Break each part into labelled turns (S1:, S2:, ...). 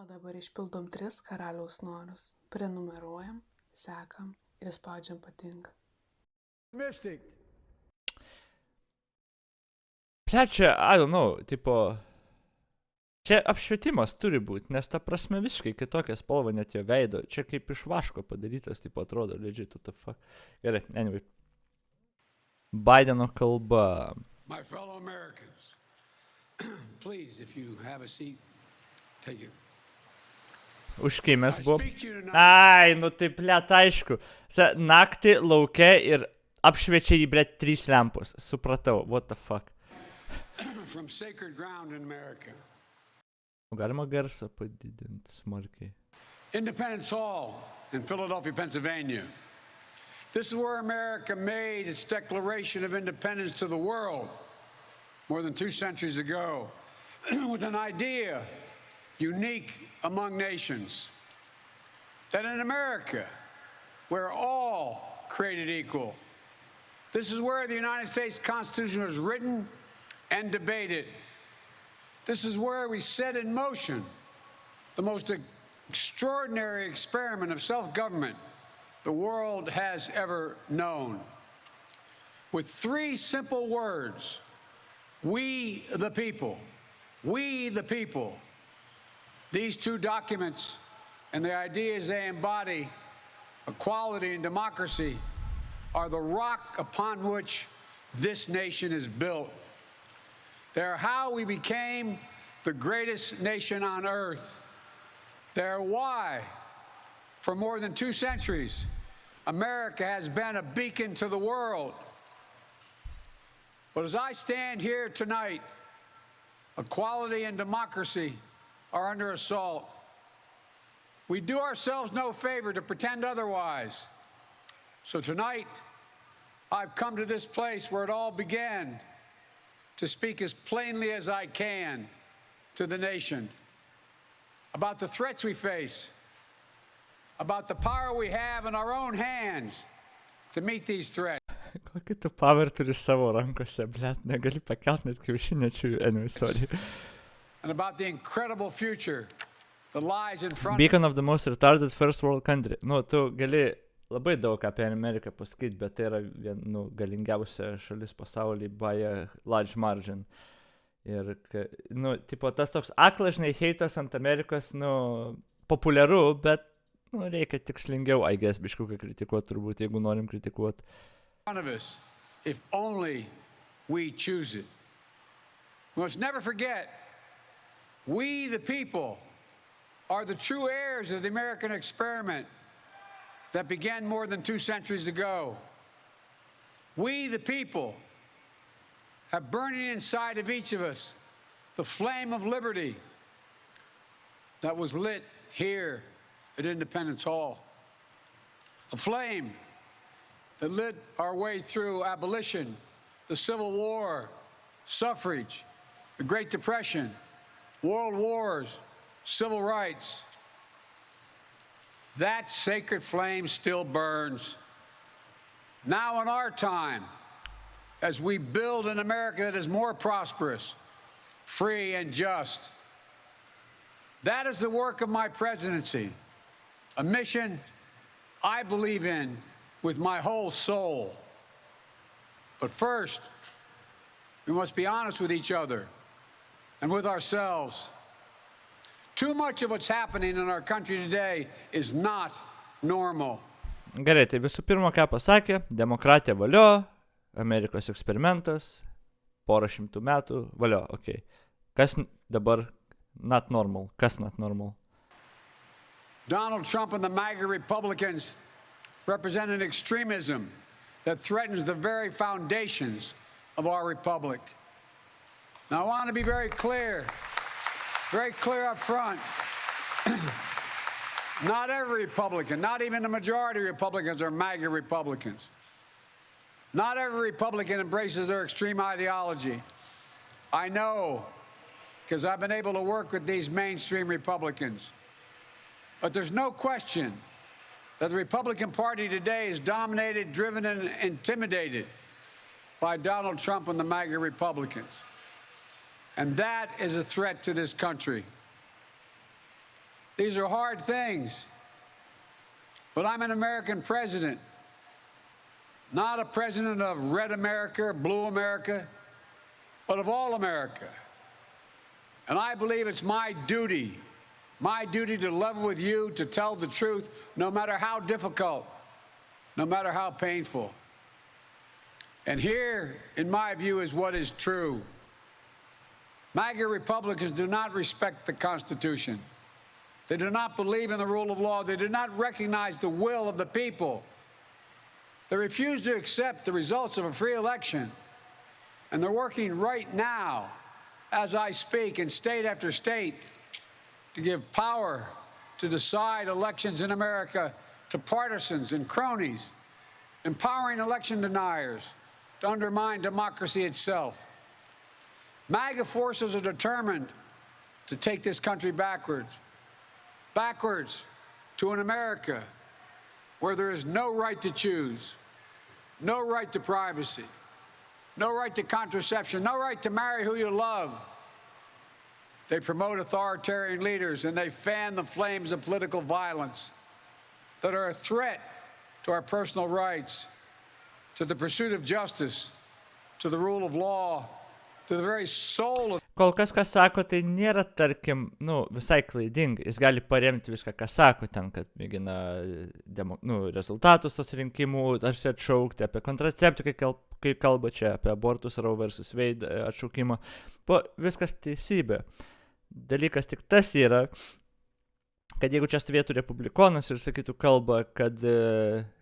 S1: O dabar išpildom 3 karaliaus norus. Prenumeruojam, sekam ir spaudžiam patinka.
S2: Mystic.
S3: Plečia, I don't know, tipo... Čia apšvietimas turi būti, nes ta prasme visiškai kitokia spalva net jo veido. Čia kaip iš vaško padarytas, tipo atrodo, legit, what the fuck. Gerai, anyway. Baideno kalba.
S2: My fellow Americans, please, if you have a seat, take it.
S3: Užkimęs buvo. Ai, nu taip, blėt, aišku. Naktį lauke ir apšviečia jį, blėt, 3 lempos. Supratau, what the fuck.
S2: From sacred ground in America.
S3: Galima garsą padidinti smarkiai.
S2: Independence Hall in Philadelphia, Pennsylvania. This is where America made its declaration of independence to the world more than 2 centuries ago with an idea unique among nations, that in America, we're all created equal. This is where the United States Constitution was written and debated. This is where we set in motion the most extraordinary experiment of self-government the world has ever known. With 3 simple words, we the people, we the people. These 2 documents and the ideas they embody, equality and democracy, are the rock upon which this nation is built. They're how we became the greatest nation on earth. They're why, for more than 2 centuries, America has been a beacon to the world. But as I stand here tonight, equality and democracy are under assault. We do ourselves no favor to pretend otherwise. So tonight, I've come to this place where it all began to speak as plainly as I can to the nation about the threats we face, about the power we have in our own hands to meet these threats.
S3: Kokį tu power turi savo rankose, blėt, negali pakelt net kiaušinėčių, anyway, sorry.
S2: And about the incredible future that lies in front
S3: Beacon of the most retarded first world country. Nu, tu gali labai daug apie Ameriką pasakyti, bet tai yra galingiausia šalis pasaulyje by a large margin. Ir, nu, tipo, tas toks aklažnai heitas ant Amerikos, nu, populiaru, bet, nu, reikia tikslingiau, I guess, biškiukai kritikuoti turbūt, jeigu norim kritikuoti.
S2: of us, if only we choose it. We must never forget, we the people are the true heirs of the American experiment that began more than 2 centuries ago. We, the people, have burning inside of each of us the flame of liberty that was lit here at Independence Hall. A flame that lit our way through abolition, the Civil War, suffrage, the Great Depression, world wars, civil rights. That sacred flame still burns. Now in our time, as we build an America that is more prosperous, free and just. That is the work of my presidency, a mission I believe in with my whole soul. But first, we must be honest with each other and with ourselves. Too much of what's happening in our country today is not normal.
S3: Gerai, tai visų pirma, ką pasakė, demokratija valio, Amerikos eksperimentas, 100 metų, valio, okei. Kas dabar not normal? Kas not normal?
S2: Donald Trump and the MAGA Republicans represent an extremism that threatens the very foundations of our republic. Now, I want to be very clear up front. Not every Republican, not even the majority of Republicans are MAGA Republicans. Not every Republican embraces their extreme ideology. I know, because I've been able to work with these mainstream Republicans. But there's no question that the Republican Party today is dominated, driven, and intimidated by Donald Trump and the MAGA Republicans. And that is a threat to this country. These are hard things. But I'm an American president, not a president of red America, blue America, but of all America. And I believe it's my duty to level with you, to tell the truth, no matter how difficult, no matter how painful. And here, in my view, is what is true. MAGA Republicans do not respect the Constitution. They do not believe in the rule of law. They do not recognize the will of the people. They refuse to accept the results of a free election. And they're working right now, as I speak, in state after state, to give power to decide elections in America to partisans and cronies, empowering election deniers to undermine democracy itself. MAGA forces are determined to take this country backwards to an America where there is no right to choose, no right to privacy, no right to contraception, no right to marry who you love. They promote authoritarian leaders and they fan the flames of political violence that are a threat to our personal rights, to the pursuit of justice, to the rule of law, to the very soul of...
S3: Kol kas, ką sako, tai nėra, tarkim, visai klaidinga. Jis gali paremti viską, ką sako ten, kad mėgina rezultatus tos rinkimų, tarsi atšaukti, apie kontraceptiką, kai kalba čia, apie abortus Roe versus Wade atšaukimą. Viskas teisybė. Dalykas tik tas yra, kad jeigu čia stovėtų republikonas ir sakytų kalbą, kad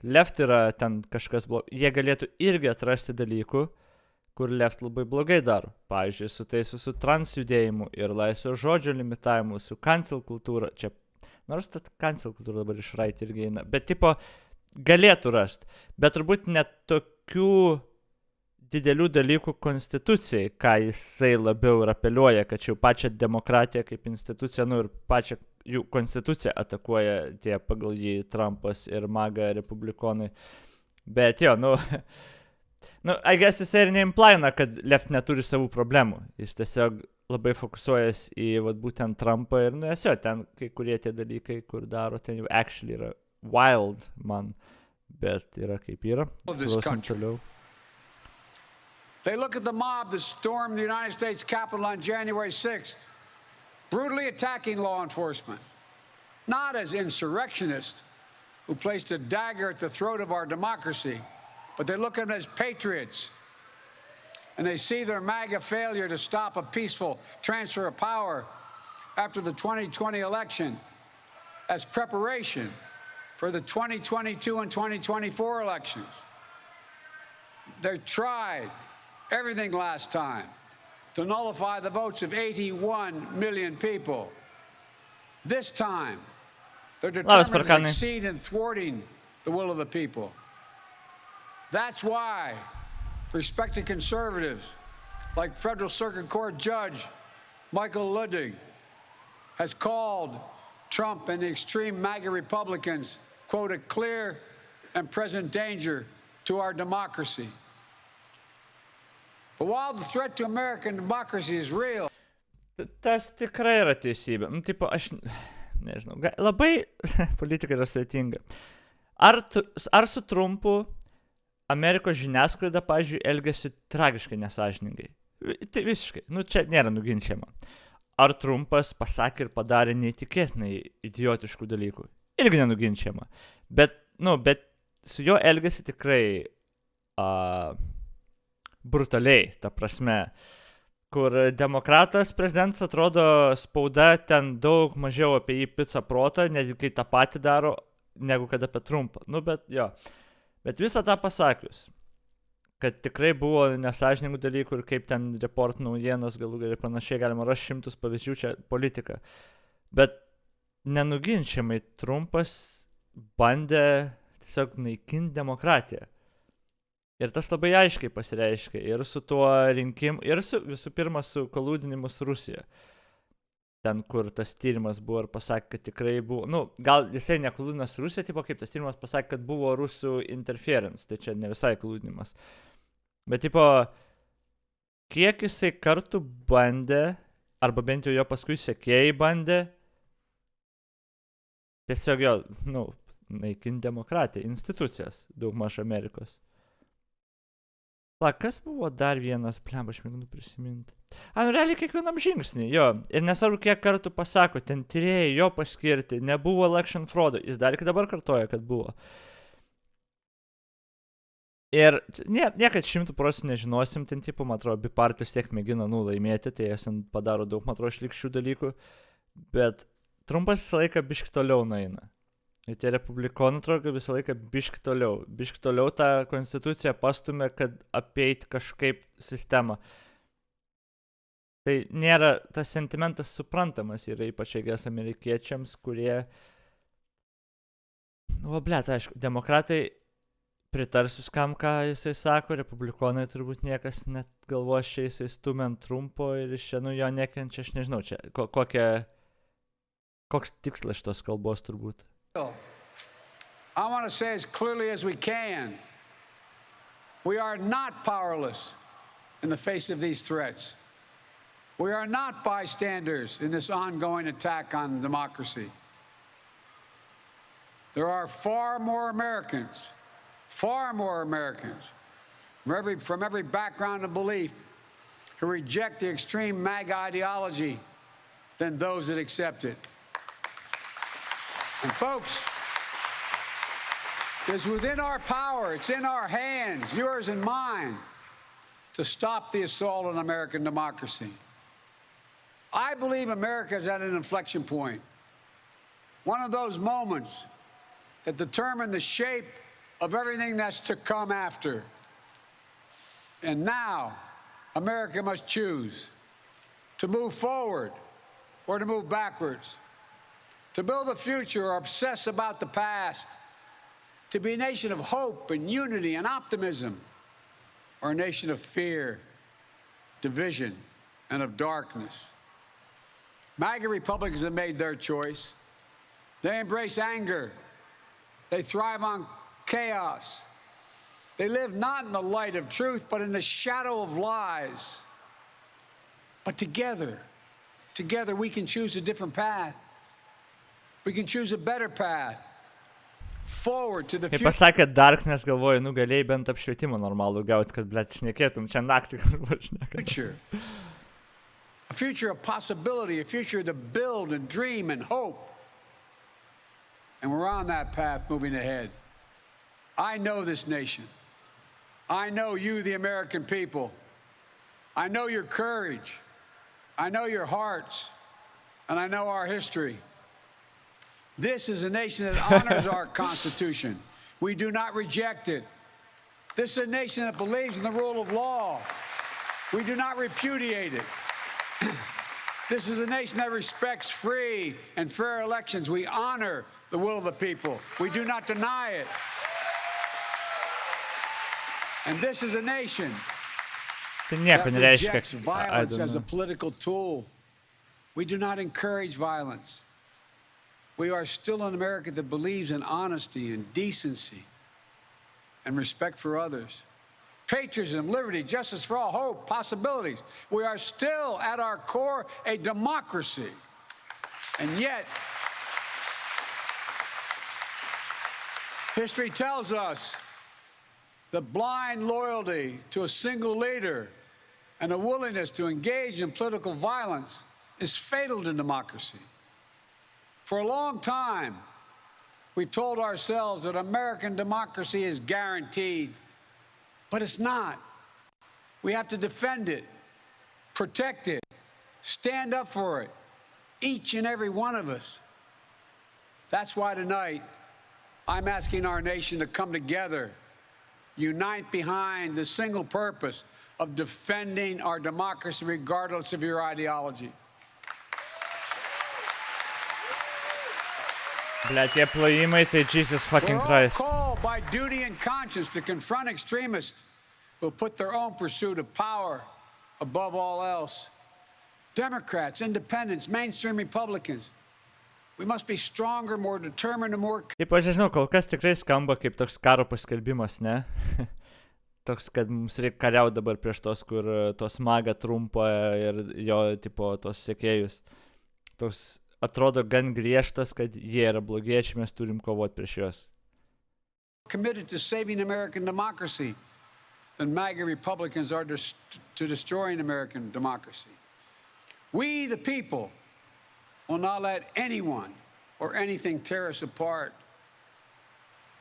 S3: left yra ten kažkas blogo, jie galėtų irgi atrasti dalykų, kur left labai blogai daro. Pavyzdžiui, su tais visų trans judėjimu ir laisvės žodžio limitavimu, su cancel kultūra. Čia, nors ta cancel kultūra dabar iš right irgi eina, bet tipo galėtų rasti. Bet turbūt net tokių didelių dalykų konstitucijai, ką jisai labiau ir apeliuoja, kad čia jau pačią demokratiją kaip instituciją, ir pačią jų konstituciją atakuoja tie pagal jį Trumpas ir MAGA republikonai. Bet jo, I guess jis ir neimplaina, kad left neturi savų problemų. Jis tiesiog labai fokusuojas į būtent Trumpą ir ten kai kurie tie dalykai, kur daro, ten jau actually yra wild man, bet yra kaip yra. Klausom toliau.
S2: They look at the mob that stormed the United States Capitol on January 6th, brutally attacking law enforcement, not as insurrectionists who placed a dagger at the throat of our democracy, but they look at them as patriots. And they see their MAGA failure to stop a peaceful transfer of power after the 2020 election as preparation for the 2022 and 2024 elections. They tried everything last time to nullify the votes of 81 million people. This time, they're determined to succeed in thwarting the will of the people. That's why respected conservatives like Federal Circuit Court Judge Michael Ludwig has called Trump and the extreme MAGA Republicans, quote, a clear and present danger to our democracy. But while the threat to American democracy is real...
S3: Tas tikrai yra teisybė. Aš nežinau, labai politika yra sudėtinga. Ar su Trumpu Amerikos žiniasklaida, pavyzdžiui, elgiasi tragiškai nesąžiningai? Tai visiškai. Čia nėra nuginčiama. Ar Trumpas pasakė ir padarė neįtikėtinai idiotiškų dalykų? Irgi nenuginčiama. Bet su jo elgiasi tikrai brutaliai, ta prasme, kur demokratas prezidentas atrodo spauda ten daug mažiau apie jį pica protą, netgi kai tą patį daro, negu kad apie Trumpą. Bet jo. Bet visą tą pasakius, kad tikrai buvo nesąžiningų dalykų ir kaip ten report naujienos galų gali panašiai, galima rasti šimtus pavyzdžių, čia politika. Bet nenuginčiamai Trumpas bandė tiesiog naikinti demokratiją. Ir tas labai aiškiai pasireiškia ir su tuo rinkimu, ir visų pirma su kolūdinimu su Rusija. Ten, kur tas tyrimas buvo ir pasakė, kad tikrai buvo, gal jisai nekolūdinas Rusija, tipo kaip tas tyrimas pasakė, kad buvo rusų interference, tai čia ne visai kolūdinimas. Bet tipo, kiek jisai kartų bandė, arba bent jau jo paskui sekėjai bandė, tiesiog jo, naikinti demokratiją, institucijas daugmaž Amerikos. Kas buvo dar vienas, aš mėginu prisiminti. Realiai kiekvienam žingsnį, jo. Ir nesvarbu, kiek kartų pasako, ten tyrėjai jo paskirti, nebuvo election fraudo. Jis dar iki dabar kartoja, kad buvo. Ir niekad 100% nežinosim, ten tipo, man atrodo, abi partijos tiek mėgina laimėti, tai jos padaro daug, man atrodo, šlikščių dalykų. Bet Trumpas visą laiką biški toliau nueina. Ir tie republikonai, atrodo, visą laiką biški toliau tą konstituciją pastumė, kad apeit kažkaip sistemą. Tai nėra, tas sentimentas suprantamas yra ypač eigas amerikiečiams, kurie, aišku, demokratai pritars viskam, ką jisai sako, republikonai turbūt niekas net galvos čia jisai stumint Trumpo ir iš čia, jo nekenčia, aš nežinau, čia koks tikslas šitos kalbos turbūt.
S2: I want to say as clearly as we can, we are not powerless in the face of these threats. We are not bystanders in this ongoing attack on democracy. There are far more Americans from every background and belief who reject the extreme MAGA ideology than those that accept it. And folks, it's within our power, it's in our hands, yours and mine, to stop the assault on American democracy. I believe America is at an inflection point. One of those moments that determine the shape of everything that's to come after. And now, America must choose to move forward or to move backwards. To build a future or obsess about the past, to be a nation of hope and unity and optimism, or a nation of fear, division, and of darkness. MAGA Republicans have made their choice. They embrace anger. They thrive on chaos. They live not in the light of truth, but in the shadow of lies. But together we can choose a different path. We can choose a better path forward to the
S3: Kai
S2: future.
S3: pasakė Darkness, galvoju, galėjai bent apšvietimą normalų gauti, kad, šnekėtum čia naktį,
S2: Future. A future of possibility, a future to build and dream and hope. And we're on that path moving ahead. I know this nation. I know you, the American people. I know your courage. I know your hearts. And I know our history. This is a nation that honors our Constitution. We do not reject it. This is a nation that believes in the rule of law. We do not repudiate it. This is a nation that respects free and fair elections. We honor the will of the people. We do not deny it. And this is a nation that rejects violence as a political tool. We do not encourage violence. We are still an America that believes in honesty and decency and respect for others. Patriotism, liberty, justice for all, hope, possibilities. We are still at our core a democracy. And yet, history tells us that blind loyalty to a single leader and a willingness to engage in political violence is fatal to democracy. For a long time, we've told ourselves that American democracy is guaranteed, but it's not. We have to defend it, protect it, stand up for it, each and every one of us. That's why tonight, I'm asking our nation to come together, unite behind the single purpose of defending our democracy regardless of your ideology.
S3: Tie plojimai, tai Jesus fucking Christ.
S2: We're all called by duty and conscience to confront extremists who put their own pursuit of power above all else. Democrats, independents, mainstream Republicans. We must be stronger, more determined, and more...
S3: Taip, aš nežinau, kol kas tikrai skamba kaip toks karo paskelbimas, ne? Toks, kad mums reikia kariauti dabar prieš tos, kur tos MAGA Trumpą ir jo, tipo, tos sekėjus. Toks atrodo gan griežtas, kad jie yra blogiečiai, mes turim kovoti prieš juos.
S2: Committed to saving American democracy than MAGA Republicans are to destroying American democracy. We, the people, will not let anyone or anything tear us apart.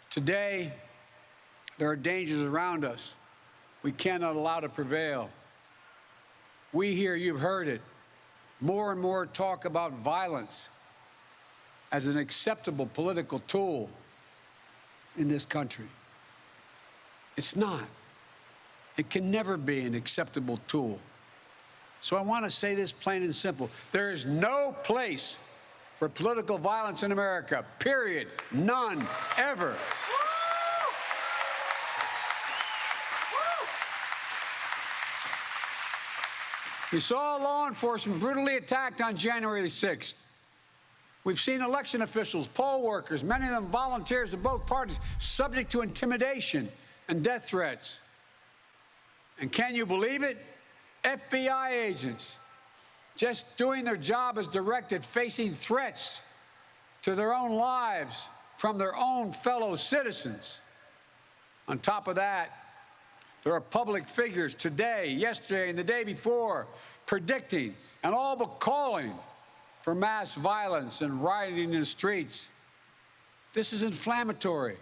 S2: Today, there are dangers around us we cannot allow to prevail. We here, you've heard it, more and more talk about violence as an acceptable political tool in this country. It's not. It can never be an acceptable tool. So I want to say this plain and simple. There is no place for political violence in America, period. None, ever. We saw law enforcement brutally attacked on January 6th. We've seen election officials, poll workers, many of them volunteers of both parties, subject to intimidation and death threats. And can you believe it? FBI agents, just doing their job as directed, facing threats to their own lives from their own fellow citizens. On top of that, there are public figures today, yesterday, and the day before predicting and all but calling for mass violence and rioting in the streets. This is inflammatory.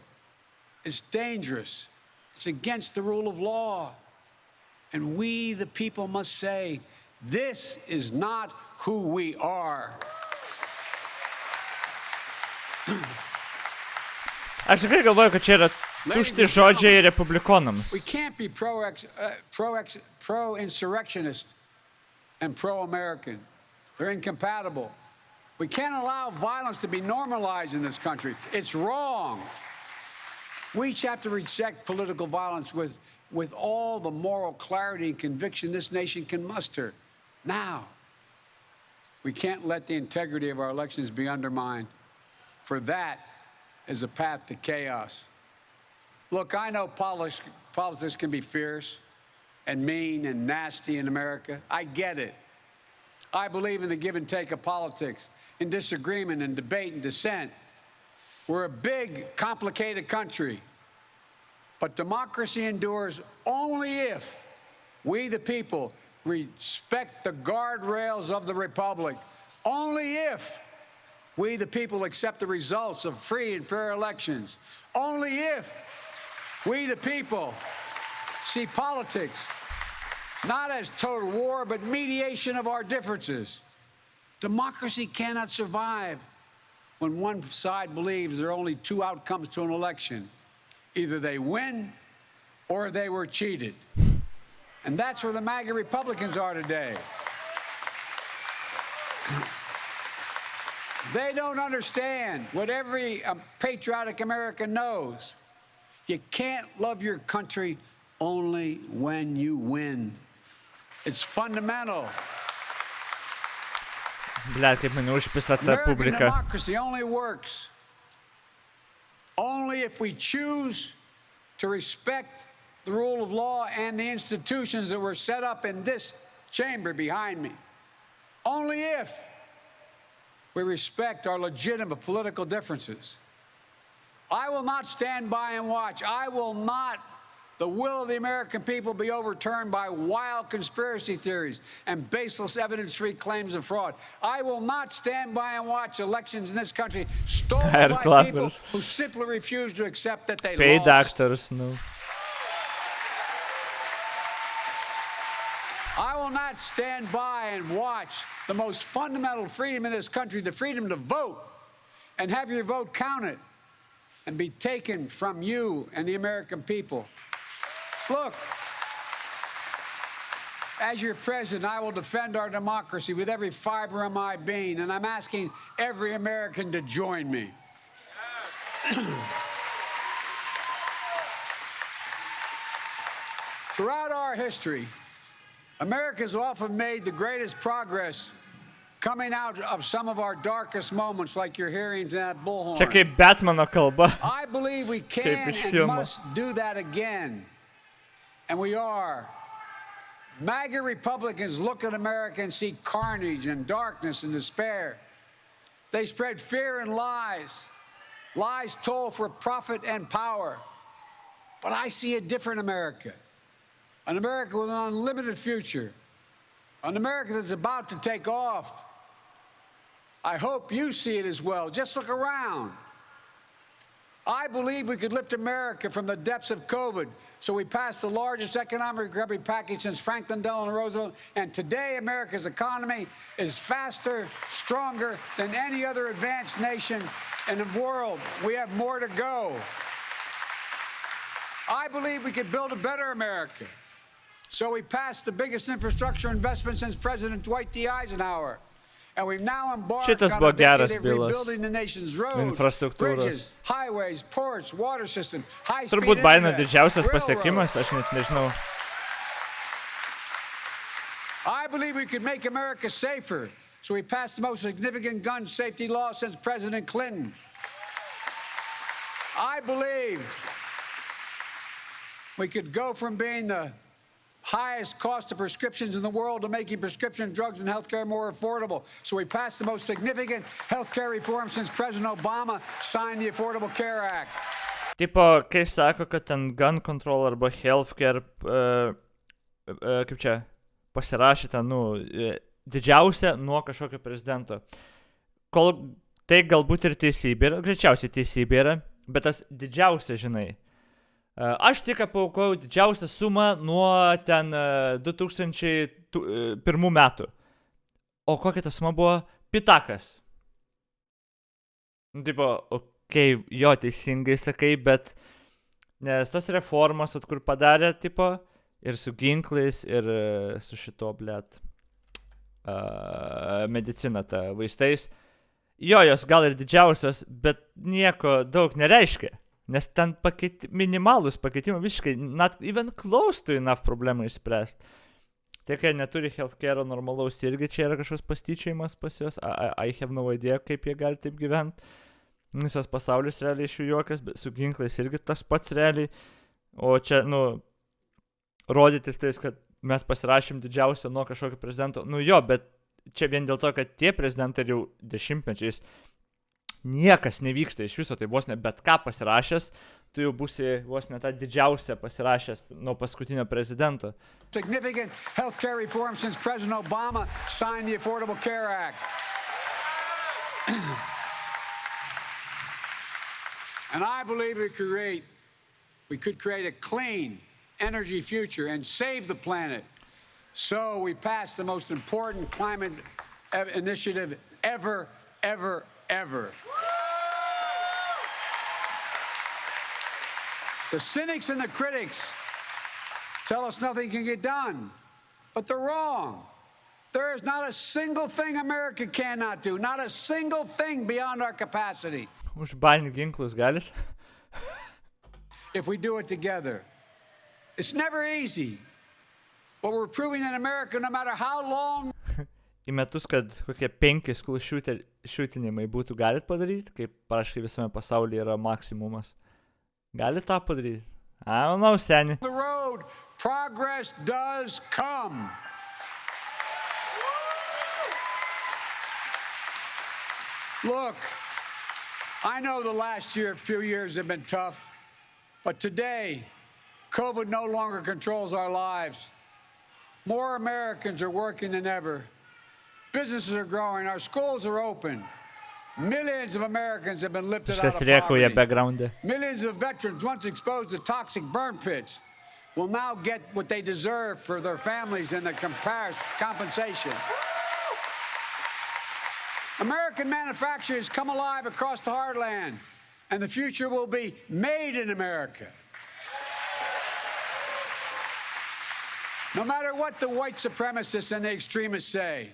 S2: It's dangerous. It's against the rule of law. And we, the people, must say, this is not who we are.
S3: Aš tikrai galvoju, kad čia yra tušti žodžiai republikonams.
S2: We can't be pro-insurrectionist and pro-American. They're incompatible. We can't allow violence to be normalized in this country. It's wrong. We each have to reject political violence with all the moral clarity and conviction this nation can muster. Now, we can't let the integrity of our elections be undermined, for that is a path to chaos. Look, I know politics can be fierce and mean and nasty in America. I get it. I believe in the give and take of politics, in disagreement and debate and dissent. We're a big, complicated country. But democracy endures only if we, the people, respect the guardrails of the republic. Only if we, the people, accept the results of free and fair elections. Only if we, the people, see politics not as total war, but mediation of our differences. Democracy cannot survive when one side believes there are only two outcomes to an election. Either they win or they were cheated. And that's where the MAGA Republicans are today. They don't understand what every patriotic American knows. You can't love your country only when you win. It's fundamental.
S3: Blet, kaip mane užpisa ta
S2: American
S3: publika.
S2: democracy only works only if we choose to respect the rule of law and the institutions that were set up in this chamber behind me. Only if we respect our legitimate political differences. I will not stand by and watch. I will not the will of the American people be overturned by wild conspiracy theories and baseless evidence-free claims of fraud. I will not stand by and watch elections in this country stolen by people who simply refuse to accept that they
S3: Paid
S2: lost.
S3: actors, no.
S2: I will not stand by and watch the most fundamental freedom in this country, the freedom to vote, and have your vote counted and be taken from you and the American people. Look, as your president, I will defend our democracy with every fiber of my being, and I'm asking every American to join me. Throughout our history, America has often made the greatest progress coming out of some of our darkest moments, like you're hearing that bullhorn.
S3: Čia kaip Batmano kalba.
S2: I believe we can and must do that again. And we are. MAGA Republicans look at America and see carnage and darkness and despair. They spread fear and lies. Lies told for profit and power. But I see a different America. An America with an unlimited future. An America that's about to take off. I hope you see it as well. Just look around. I believe we could lift America from the depths of COVID. So we passed the largest economic recovery package since Franklin Delano Roosevelt. And today, America's economy is faster, stronger than any other advanced nation in the world. We have more to go. I believe we could build a better America. So we passed the biggest infrastructure investment since President Dwight D. Eisenhower. And we've now embarked
S3: Šitas
S2: on
S3: buvo
S2: a decade
S3: geras
S2: of
S3: bilas.
S2: rebuilding the nation's roads,
S3: Infrastruktūros.
S2: bridges, highways, ports, water systems, high-speed
S3: Turbūt Baideno
S2: internet,
S3: didžiausias
S2: railroads.
S3: pasiekimas, aš net nežinau.
S2: I believe we could make America safer. So we passed the most significant gun safety law since President Clinton. I believe we could go from being the highest cost of prescriptions in the world to making prescription drugs and healthcare more affordable. So we passed the most significant healthcare reform since President Obama signed the Affordable Care Act.
S3: Tipo, kai sako, kad ten gun control arba healthcare, kaip čia, pasirašė ten, didžiausia nuo kažkokio prezidento. Kol tai galbūt ir teisybė yra, greičiausiai teisybė yra, bet tas didžiausia, žinai. Aš tik paukojau didžiausią sumą nuo ten 2001 metų. O kokia ta suma buvo? Pitakas. Tipo, okei, jo teisingai sakai, bet nes tos reformos, kur padarė, tipo, ir su ginklais, ir su šito, blėt, medicina, ta vaistais. Jo, jos gal ir didžiausios, bet nieko daug nereiškia. Nes ten minimalus pakeitimai visiškai, not even close to enough problemų išspręsti. Tai, kai neturi healthcare normalaus irgi, čia yra kažkoks pastyčiajimas pas juos. I have no idea, kaip jie gali taip gyventi. Visas pasaulis realiai iš jų juokas, bet su ginklais irgi tas pats realiai. O čia, rodytis tais, kad mes pasirašėm didžiausią nuo kažkokio prezidento. Jo, bet čia vien dėl to, kad tie prezidentai jau dešimtmečiais niekas nevyksta iš viso, tai vos ne bet ką pasirašęs, tu jau būsi vos ne tą didžiausią pasirašęs nuo paskutinio prezidento.
S2: Significant healthcare reform since President Obama signed the Affordable Care Act. And I believe we could create a clean energy future and save the planet. So we passed the most important climate initiative ever. The cynics and the critics tell us nothing can get done, but they're wrong. There is not a single thing America cannot do, not a single thing beyond our capacity.
S3: Užbalinti ginklus galit?
S2: If we do it together. It's never easy, but we're proving that America, no matter how long...
S3: Į metus, kad kokie 5 school shootinimai būtų, galit padaryti, kaip paraškai visame pasaulyje yra maksimumas. Galit tą padaryti? I don't know, seni.
S2: The road, progress does come. Look, I know the last few years have been tough, but today, COVID no longer controls our lives. More Americans are working than ever. Businesses are growing, our schools are open. Millions of Americans have been lifted out of poverty. Millions of veterans once exposed to toxic burn pits will now get what they deserve for their families and the compensation. American manufacturers come alive across the heartland, and the future will be made in America. No matter what the white supremacists and the extremists say,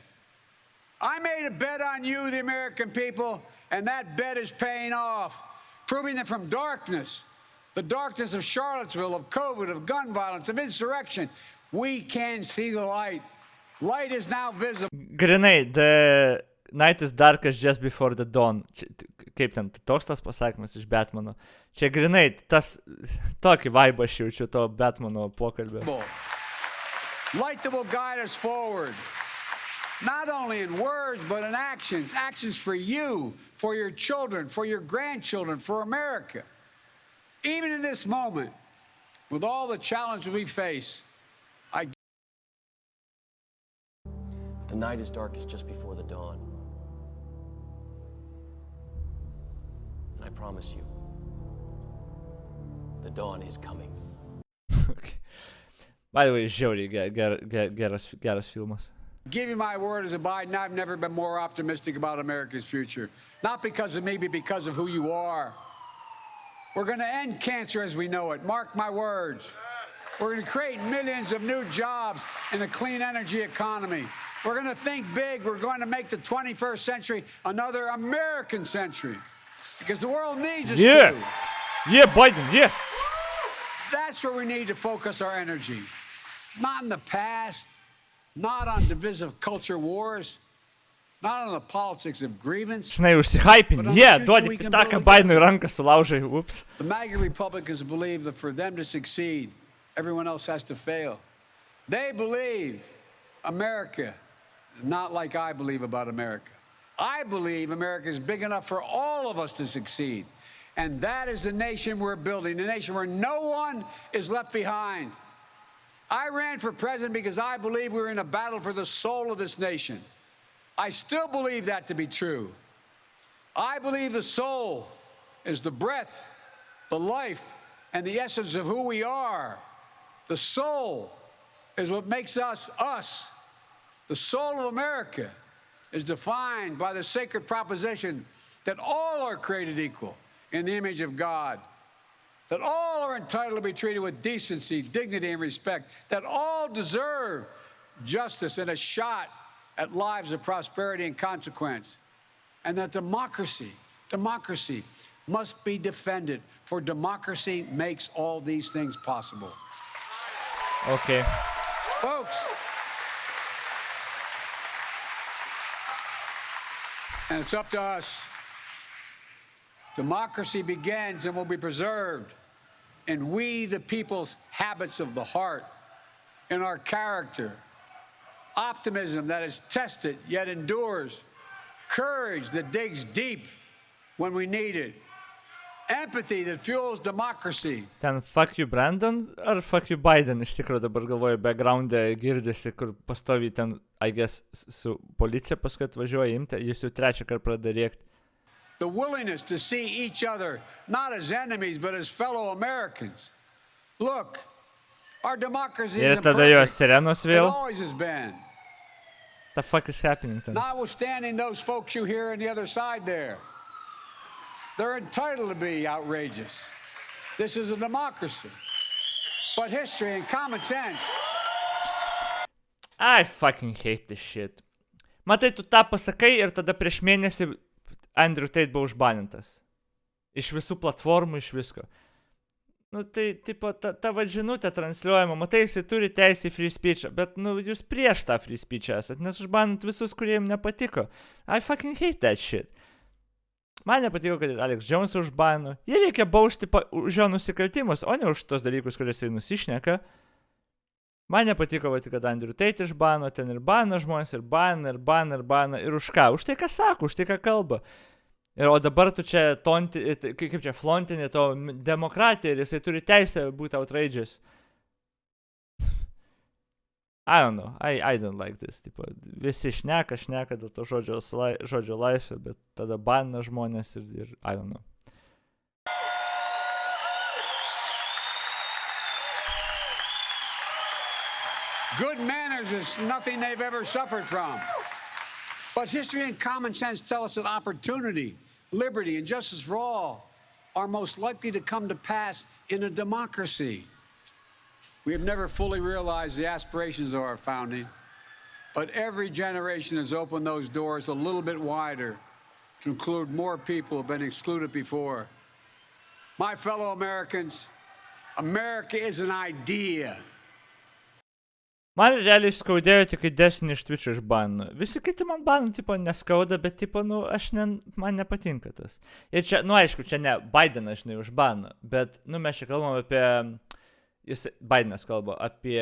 S2: I made a bet on you, the American people, and that bet is paying off, proving that from darkness, the darkness of Charlottesville, of COVID, of gun violence, of insurrection, we can see the light. Light is now visible.
S3: Grinai, the night is darkest just before the dawn. Kaip ten, toks tas pasakymas iš Batmano. Čia grinai, tas tokį vibe aš jaučiu to Batmano pokalbio.
S2: Light that will guide us forward. Not only in words, but in actions. Actions for you, for your children, for your grandchildren, for America. Even in this moment, with all the challenges we face,
S4: The night is darkest just before the dawn. And I promise you, the dawn is coming.
S3: Okay. By the way, žiauriai geras filmas.
S2: Give you my word as a Biden, I've never been more optimistic about America's future. Not because of me, but because of who you are. We're going to end cancer as we know it. Mark my words. We're going to create millions of new jobs in a clean energy economy. We're going to think big. We're going to make the 21st century another American century. Because the world needs us to.
S3: Yeah, Biden, yeah.
S2: That's where we need to focus our energy. Not in the past, not on divisive culture wars, not on the politics of grievance.
S3: Žinai, užsihypini, duodi pitaką Bidenui ranką sulaužai, ups.
S2: The MAGA Republicans believe that for them to succeed, everyone else has to fail. They believe America is not like I believe about America. I believe America is big enough for all of us to succeed. And that is the nation we're building, a nation where no one is left behind. I ran for president because I believe we're in a battle for the soul of this nation. I still believe that to be true. I believe the soul is the breath, the life, and the essence of who we are. The soul is what makes us, us. The soul of America is defined by the sacred proposition that all are created equal in the image of God, that all are entitled to be treated with decency, dignity, and respect, that all deserve justice and a shot at lives of prosperity and consequence, and that democracy must be defended, for democracy makes all these things possible.
S3: Okay.
S2: Folks, and it's up to us. Democracy begins and will be preserved in we, the people's habits of the heart, in our character, optimism that is tested yet endures, courage that digs deep when we need it, empathy that fuels democracy.
S3: Ten fuck you Brandon ar fuck you Biden, iš tikrųjų dabar galvoju, background'e girdisi, kur pastoviai ten, I guess, su policija paskui atvažiuoja imti, jis jau trečią kartą pradeda rėkti.
S2: The willingness to see each other not as enemies but as fellow Americans. Look, our democracy
S3: Ir
S2: is
S3: tada jos
S2: imperfect.
S3: sirenos
S2: It
S3: vėl.
S2: always has been.
S3: The fuck is happening ten?
S2: Notwithstanding those folks you hear on the other side there, they're entitled to be outrageous. This is a democracy. But history and common sense.
S3: I fucking hate this shit. Matai, tu tą pasakai ir tada prieš mėnesį Andrew Tate buvo užbanintas. Iš visų platformų, iš visko. Nu tai, tipo, ta žinutė transliuojama, matai, jisai turi teisę į free speech'ą, bet, nu, jūs prieš tą free speech'ą esat, nes užbanint visus, kurie jums nepatiko. I fucking hate that shit. Man nepatiko, kad ir Alex Jones užbanino. Jie reikia bausti už jo nusikaltimus, o ne už tos dalykus, kuriuos jisai nusišneka. Man nepatiko, kad Andrew Tate išbano, ten ir bana žmonės, ir bana, ir už ką? Už tai, ką sako, už tai, ką kalba. Ir o dabar tu čia kaip čia flontinė to demokratija ir jisai turi teisę būti outrageous. I don't know, I don't like this. Tipo, visi šneka dėl to žodžio laisvė, bet tada banina žmonės ir I don't know.
S2: Good manners is nothing they've ever suffered from. But history and common sense tell us that opportunity, liberty, and justice for all are most likely to come to pass in a democracy. We have never fully realized the aspirations of our founding, but every generation has opened those doors a little bit wider to include more people who have been excluded before. My fellow Americans, America is an idea.
S3: Man realiai skaudėjo tik, kai Destiny iš Twitch'o išbanino. Visi kiti man banino, tipo, neskauda, bet, tipo, nu, man nepatinka tas. Ir čia, nu, aišku, čia ne Bidenas, žinai, užbanino, bet, nu, mes čia kalbam apie Bidenas kalba apie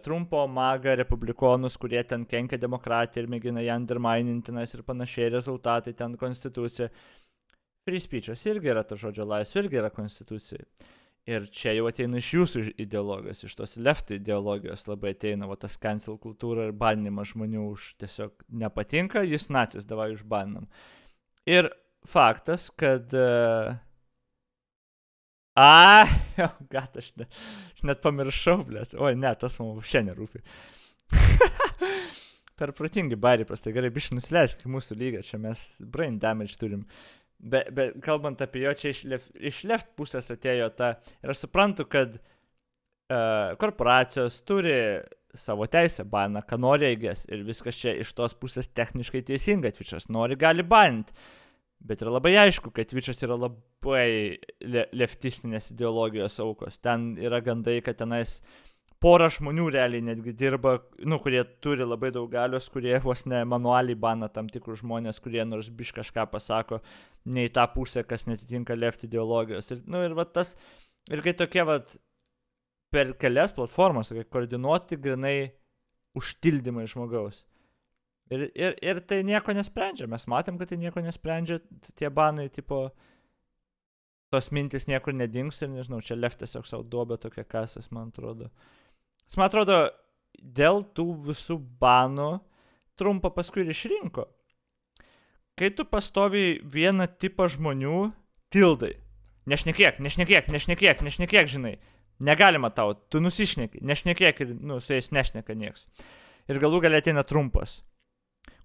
S3: Trumpo, MAGA, republikonus, kurie ten kenkia demokratiją ir mėgina ją underminintinas ir panašiai rezultatai, ten konstitucija. Free speech'as irgi yra, ta žodžio laisvė irgi yra konstitucijai. Ir čia jau ateina iš jūsų ideologijos, iš tos left ideologijos labai ateina, va tas cancel kultūra ir baninimas žmonių už tiesiog nepatinka, jis nacis, davai užbaninam. Ir faktas, kad... aš net pamiršau, blėt. Oi, ne, tas man šiandien nerūpi. Per protingi bairiai prastai, gerai, biškai nusileisk mūsų lygą, čia mes brain damage turim. Bet kalbant apie jo, čia iš left pusės atėjo ta, ir aš suprantu, kad korporacijos turi savo teisę, bana, ką nori eigės, ir viskas čia iš tos pusės techniškai teisinga, Twitch'as nori, gali baninti. Bet yra labai aišku, kad Twitch'as yra labai leftistinės ideologijos aukos. Ten yra gandai, kad tenais pora žmonių realiai netgi dirba, kurie turi labai daug galios, kurie vos ne manualiai bana tam tikrus žmonės, kurie nors biš kažką pasako, ne į tą pusę, kas netitinka left ideologijos. Ir kai tokie per kelias platformas, koordinuoti grinai užtildymai žmogaus. Ir tai nieko nesprendžia. Mes matėm, kad tai nieko nesprendžia. Tie banai, tipo, tos mintis niekur nedings ir nežinau, čia left tiesiog savo duobę tokia kasas, man atrodo. Man atrodo, dėl tų visų banų Trumpą paskui ir išrinko. Kai tu pastovi vieną tipą žmonių, tildai. Nešnekėk, žinai. Negalima tau, tu nusišneki, nešnekėk ir, su jais nešneka nieks. Ir galų galia ateina Trumpas,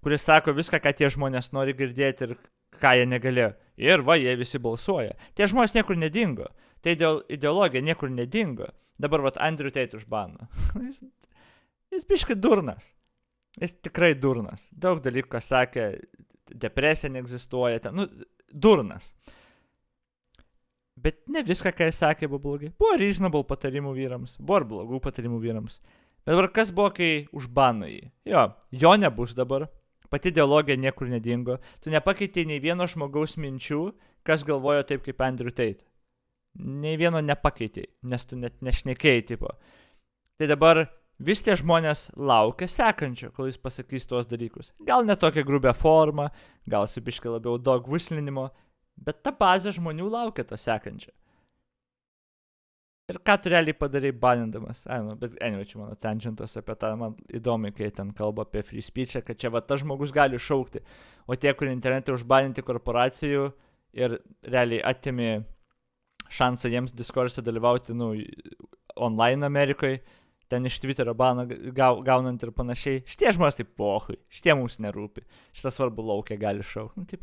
S3: kuris sako viską, ką tie žmonės nori girdėti ir ką jie negalėjo. Ir jie visi balsuoja. Tie žmonės niekur nedingo. Tai ideologija niekur nedingo. Dabar Andrew Tate užbano. Jis biškai durnas. Jis tikrai durnas. Daug dalykų, ką sakė, depresija neegzistuoja. Durnas. Bet ne viską, ką jis sakė, buvo blogai. Buvo reasonable patarimų vyrams. Buvo ir blogų patarimų vyrams. Bet dabar kas buvo, kai užbano jį? Jo nebus dabar. Pati ideologija niekur nedingo. Tu nepakeitei nei vieno žmogaus minčių, kas galvojo taip kaip Andrew Tate. Nei vieno nepakeitei, nes tu net nešnekėjai, tipo. Tai dabar vis tie žmonės laukia sekančio, kol jis pasakys tuos dalykus. Gal ne tokia grubia forma, gal su biškai labiau dog whistlinimo, bet ta bazė žmonių laukia to sekančio. Ir ką tu realiai padarai banindamas? Bet anyway, čia mano tangentos apie tą, man įdomi, kai ten kalba apie free speech'ą, kad čia tas žmogus gali šaukti, o tie, kur internete užbaninti korporacijų ir realiai atimi šansą jiems diskurse dalyvauti, online Amerikoje, ten iš Twitterio baną gaunant ir panašiai. Šitie žmonės taip pohui, šitie mums nerūpi. Šitą svarbu laukia gali šaukti.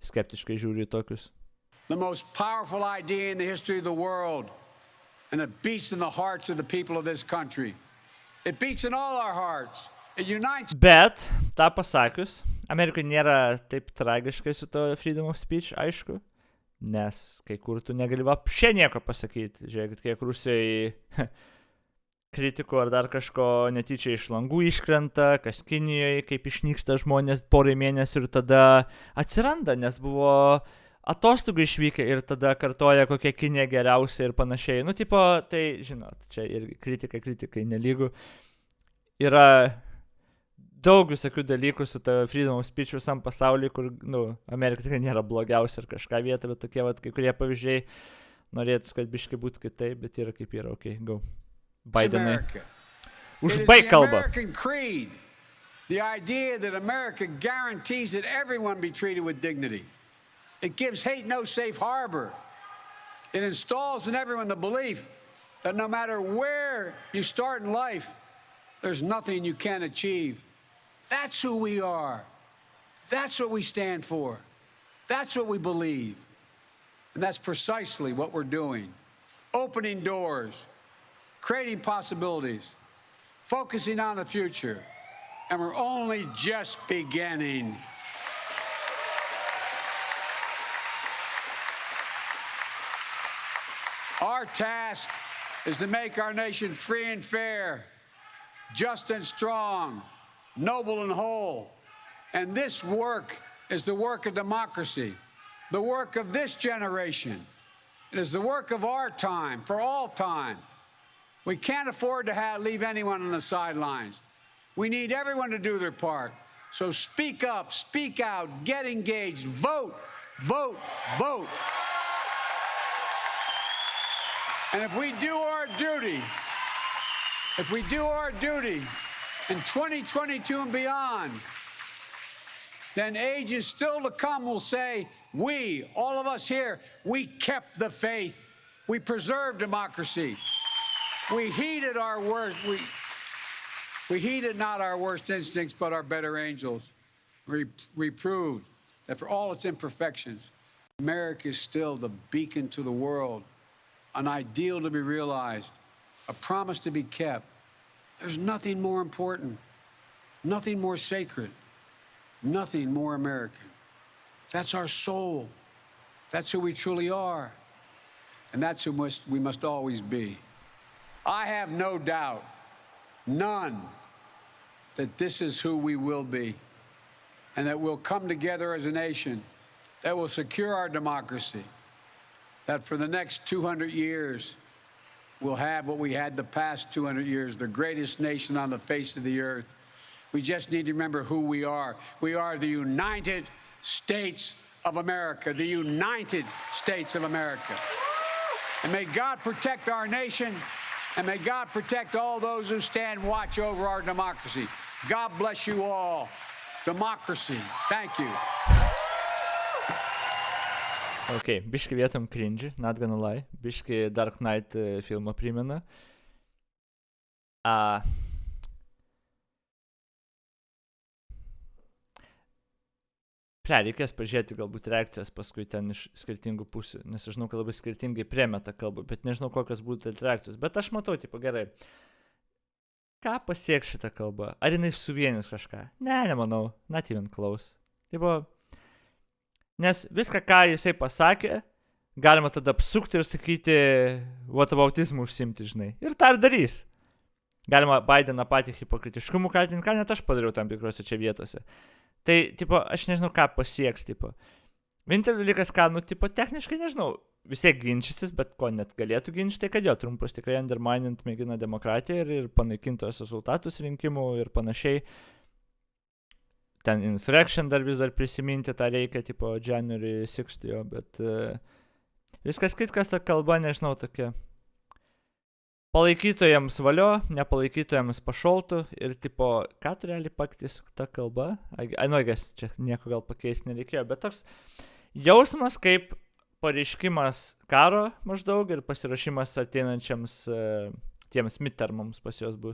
S3: Skeptiškai žiūri į tokius.
S2: The most powerful idea in the history of the world, and it beats in the hearts of the people of this country. It beats in all our hearts. It unites.
S3: Bet, tą pasakius, Amerikoje nėra taip tragiškai su to freedom of speech, aišku, nes kai kur tu negali apšė nieko pasakyti. Žiūrėkit, kiek Rusijai kritikų ar dar kažko netyčia iš langų iškrenta, kas Kinijoje, kaip išnyksta žmonės porai mėnesių ir tada atsiranda, nes buvo atostogų išvykę ir tada kartoja, kokia Kinija geriausia ir panašiai. Tai, žinot, čia irgi kritikai nelygų. Yra daug visokių dalykų su ta freedom of speech visam pasaulyje, kur, Amerika tikrai nėra blogiausia ar kažką vieta, bet tokie, kai kurie pavyzdžiai norėtus, kad biškai būtų kitaip, bet yra kaip yra, go. Bidenai. Užbaig kalbą.
S2: The idea that America guarantees that everyone be treated with dignity. It gives hate no safe harbor. It installs in everyone the belief that no matter where you start in life, there's nothing you can't achieve. That's who we are. That's what we stand for. That's what we believe. And that's precisely what we're doing. Opening doors, creating possibilities, focusing on the future. And we're only just beginning. Our task is to make our nation free and fair, just and strong, noble and whole. And this work is the work of democracy, the work of this generation. It is the work of our time, for all time. We can't afford to leave anyone on the sidelines. We need everyone to do their part. So speak up, speak out, get engaged, vote, vote, vote. And if we do our duty in 2022 and beyond, then ages still to come will say, we, all of us here, we kept the faith. We preserved democracy. We heeded our worst. We heeded not our worst instincts, but our better angels. We proved that for all its imperfections, America is still the beacon to the world, an ideal to be realized, a promise to be kept. There's nothing more important, nothing more sacred, nothing more American. That's our soul. That's who we truly are. And that's who we must always be. I have no doubt, none, that this is who we will be, and that we'll come together as a nation that will secure our democracy, that for the next 200 years, we'll have what we had the past 200 years, the greatest nation on the face of the earth. We just need to remember who we are. We are the United States of America, the United States of America. And may God protect our nation, and may God protect all those who stand watch over our democracy. God bless you all. Democracy. Thank you.
S3: Ok, biški vietom cringe, not gonna lie. Biški Dark Knight filmą primena. Reikės pažiūrėti galbūt reakcijas paskui ten iš skirtingų pusių, nes aš žinau, kad labai skirtingai priėmė tą kalbą, bet nežinau, kokios būtų reakcijos. Bet aš matau, tipo, gerai, ką pasieks šitą kalbą? Ar jinai suvienys kažką? Ne, nemanau, not even close. Tipo, nes viską, ką jisai pasakė, galima tada apsukti ir sakyti, whataboutizmų užsimti, žinai. Ir tą ir darys. Galima Bideną patį hipokritiškumų kaltinti, ką net aš padariau tam tikrose čia vietose. Tai, tipo, aš nežinau, ką pasieks, tipo. Vienintelis dalykas, ką, tipo, techniškai nežinau, vis tiek ginčysis, bet ko net galėtų ginčyti, tai kad jo, Trumpas tikrai underminant mėgina demokratiją ir panaikintos rezultatus rinkimų ir panašiai. Ten insurrection dar vis dar prisiminti, tą reikia, tipo, January 6, jo, bet viskas kitkas ta kalba, nežinau, tokia. Palaikytojams valio, nepalaikytojams pašoltų ir, tipo, ką tu realiai pakeisti su ta kalba? Čia nieko gal pakeisti nereikėjo, bet toks jausmas kaip pareiškimas karo maždaug ir pasirašymas ateinančiams tiems midtermams pas juos bus.